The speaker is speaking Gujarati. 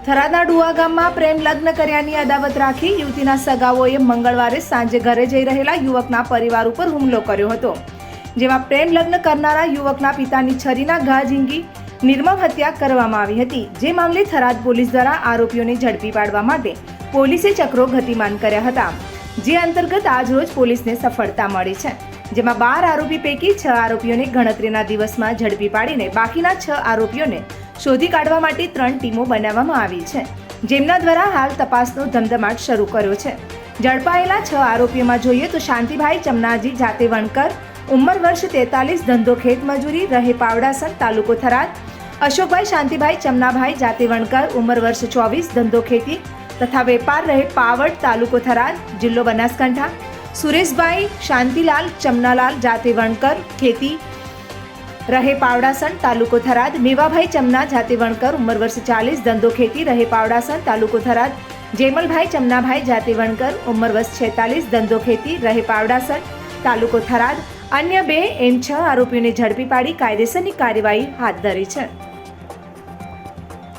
થરાદના ડુઆ ગામમાં પ્રેમ લગ્ન કર્યાની અદાવત રાખી યુવતીના સગાઓએ મંગળવારે સાંજે ઘરે જઈ રહેલા યુવકના પરિવાર ઉપર હુમલો કર્યો હતો, જેમાં પ્રેમ લગ્ન કરનારા યુવકના પિતાની છરીના ઘા ઝીંકી નિર્મમ હત્યા કરવામાં આવી હતી। જે મામલે થરાદ પોલીસ દ્વારા આરોપીઓને ઝડપી પાડવા માટે પોલીસે ચક્રો ગતિમાન કર્યા હતા, જે અંતર્ગત આજરોજ પોલીસને સફળતા મળી છે, જેમાં 12 આરોપી પૈકી 6 આરોપીઓને ગણતરીના દિવસમાં ઝડપી પાડીને બાકીના 6 આરોપીઓને શોધી કાઢવા માટે 3 ટીમો બનાવવામાં આવી છે, જેમના દ્વારા હાલ તપાસનો ધમધમાટ શરૂ કર્યો છે। ઝડપાયેલા 6 આરોપીઓમાં જોઈએ તો શાંતિભાઈ ચમનાજી જાતે વણકર, ઉંમર વર્ષ 43, ધંધો ખેતમજૂરી, રહે પાવડાસણ, તાલુકો થરાદ; અશોકભાઈ શાંતિભાઈ ચમનાભાઈ જાતે વણકર, ઉંમર વર્ષ 24, ધંધો ખેતી તથા વેપાર, રહે પાવડ, તાલુકો થરાદ, જિલ્લો બનાસકાંઠા; સુરેશભાઈ શાંતિલાલ ચમનાલાલ જાતે વણકર, ખેતી, રહે પાવડાસણ, તાલુકો થરાદ; મેવાભાઈ ચમના જાતે વણકર, ઉંમર વર્ષ 40, ધંધો ખેતી, રહે પાવડાસણ, તાલુકો થરાદ; જેમલભાઈ ચમનાભાઈ જાતે વણકર, ઉંમર વર્ષ 46, ધંધો ખેતી, રહે પાવડાસણ, તાલુકો થરાદ। અન્ય 2 એમ 6 આરોપીઓને ઝડપી પાડી કાયદેસરની કાર્યવાહી હાથ ધરી છે।